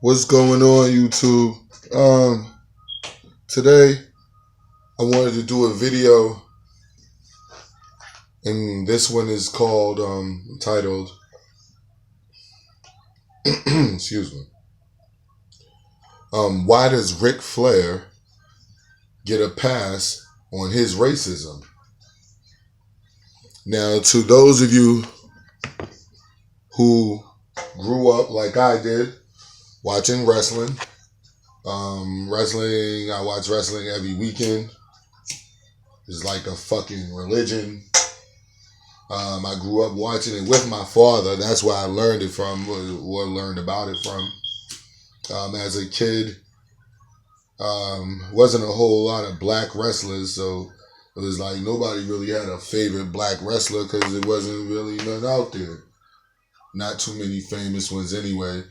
What's going on, YouTube? Today I wanted to do a video, and this one is called titled excuse me. Why does RIC Flair get a pass on his racism? Now, to those of you who grew up like I did watching wrestling, I watch wrestling every weekend. It's like a fucking religion. I grew up watching it with my father. That's where I learned it from, or learned about it from. As a kid, wasn't a whole lot of black wrestlers, so it was like nobody really had a favorite black wrestler because it wasn't really none out there. Not too many famous ones anyway.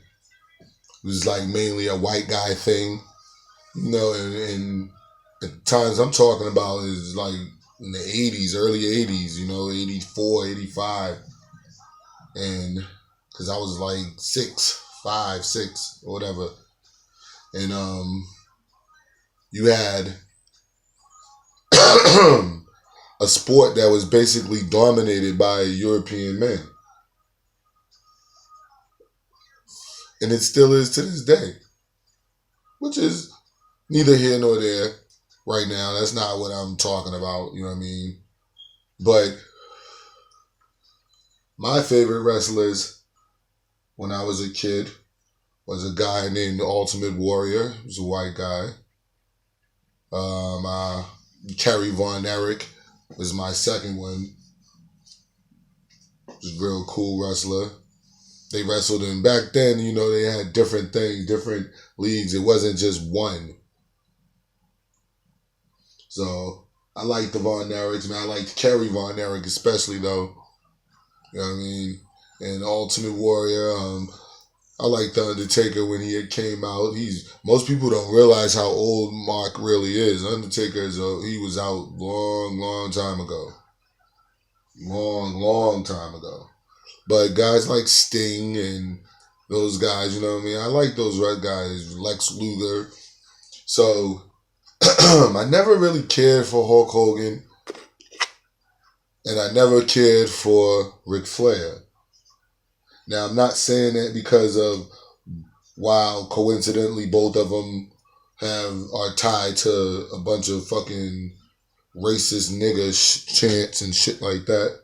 It was like mainly a white guy thing, and at the times I'm talking about is like in the 80s, early 80s, 84, 85. And because I was like 5, 6, or whatever. And you had a sport that was basically dominated by European men. And it still is to this day, which is neither here nor there right now. That's not what I'm talking about, you know what I mean? But my favorite wrestlers when I was a kid was a guy named the Ultimate Warrior. He was a white guy. Kerry Von Erich was my second one. He was a real cool wrestler. They wrestled in back then, they had different things, different leagues. It wasn't just one. So I liked the Von Erichs, man. I liked Kerry Von Erich especially, though. You know what I mean? And Ultimate Warrior. I liked The Undertaker when he had came out. Most people don't realize how old Mark really is. Undertaker he was out long time ago. Long time ago. But guys like Sting and those guys, you know what I mean? I like those red guys, Lex Luger. So I never really cared for Hulk Hogan, and I never cared for Ric Flair. Now, I'm not saying that because of, wow, coincidentally, both of them are tied to a bunch of fucking racist nigga chants and shit like that.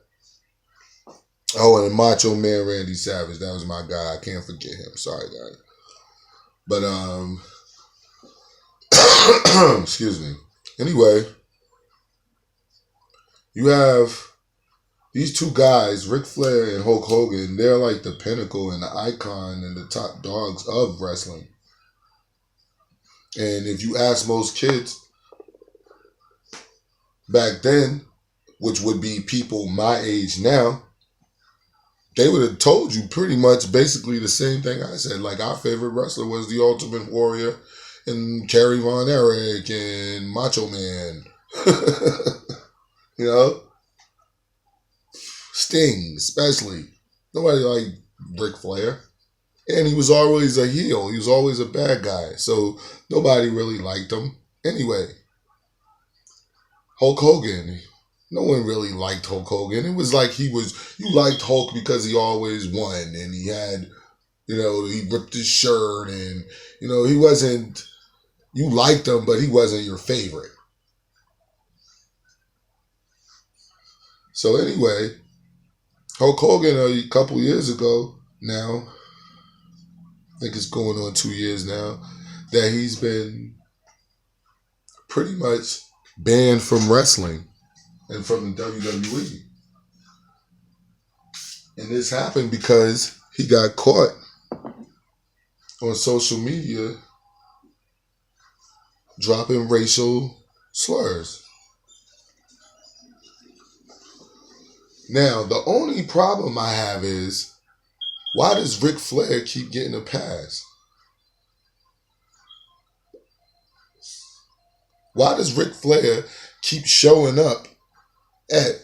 Oh, and Macho Man Randy Savage, that was my guy. I can't forget him. Sorry, guys. But, excuse me. Anyway, you have these two guys, Ric Flair and Hulk Hogan. They're like the pinnacle and the icon and the top dogs of wrestling. And if you ask most kids back then, which would be people my age now, they would have told you pretty much basically the same thing I said. Like, our favorite wrestler was the Ultimate Warrior and Kerry Von Erich and Macho Man. Sting, especially. Nobody liked Ric Flair. And he was always a heel. He was always a bad guy. So nobody really liked him. Anyway, Hulk Hogan. No one really liked Hulk Hogan. It was like you liked Hulk because he always won. And he had, he ripped his shirt. And, he wasn't, you liked him, but he wasn't your favorite. So anyway, Hulk Hogan a couple years ago now, I think it's going on 2 years now, that he's been pretty much banned from wrestling and from the WWE. And this happened because he got caught on social media dropping racial slurs. Now, the only problem I have is, why does Ric Flair keep getting a pass? Why does Ric Flair keep showing up at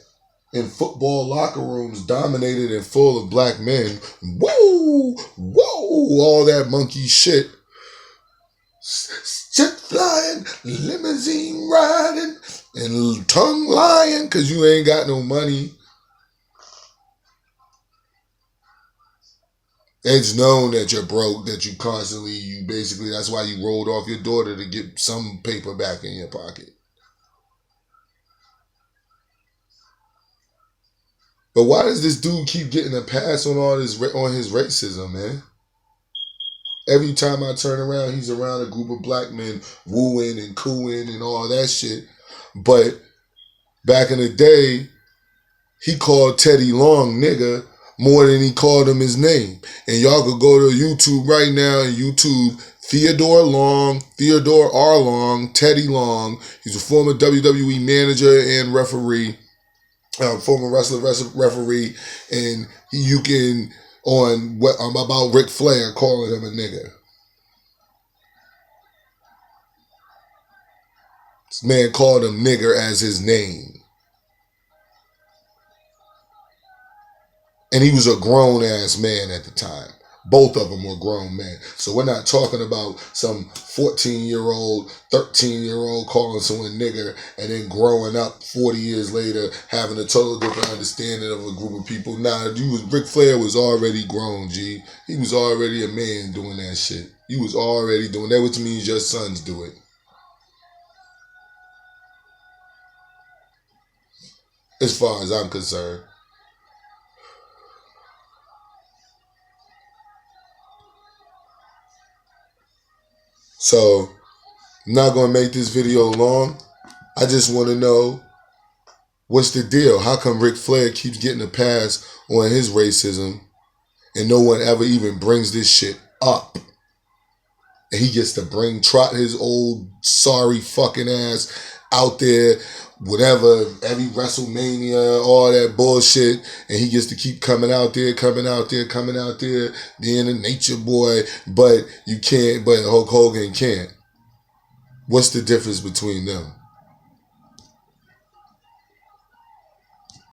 in football locker rooms dominated and full of black men. Whoa, whoa, all that monkey shit. Jet flying, limousine riding, and tongue lying because you ain't got no money. It's known that you're broke, that you basically, that's why you rolled off your daughter to get some paper back in your pocket. But why does this dude keep getting a pass on his racism, man? Every time I turn around, he's around a group of black men wooing and cooing and all that shit. But back in the day, he called Teddy Long nigga more than he called him his name. And y'all could go to YouTube right now and YouTube Theodore R. Long, Teddy Long. He's a former WWE manager and referee, former wrestler referee, and you can on what about RIC Flair calling him a nigga. This man called him nigger as his name. And he was a grown-ass man at the time. Both of them were grown men. So we're not talking about some 14-year-old, 13-year-old calling someone nigger and then growing up 40 years later having a total different understanding of a group of people. Nah, Ric Flair was already grown, G. He was already a man doing that shit. He was already doing that, which means your sons do it. As far as I'm concerned. So, I'm not going to make this video long. I just want to know, what's the deal? How come Ric Flair keeps getting a pass on his racism and no one ever even brings this shit up? And he gets to trot his old sorry fucking ass out there, whatever, every WrestleMania, all that bullshit, and he gets to keep coming out there, being a nature boy, but Hulk Hogan can't. What's the difference between them?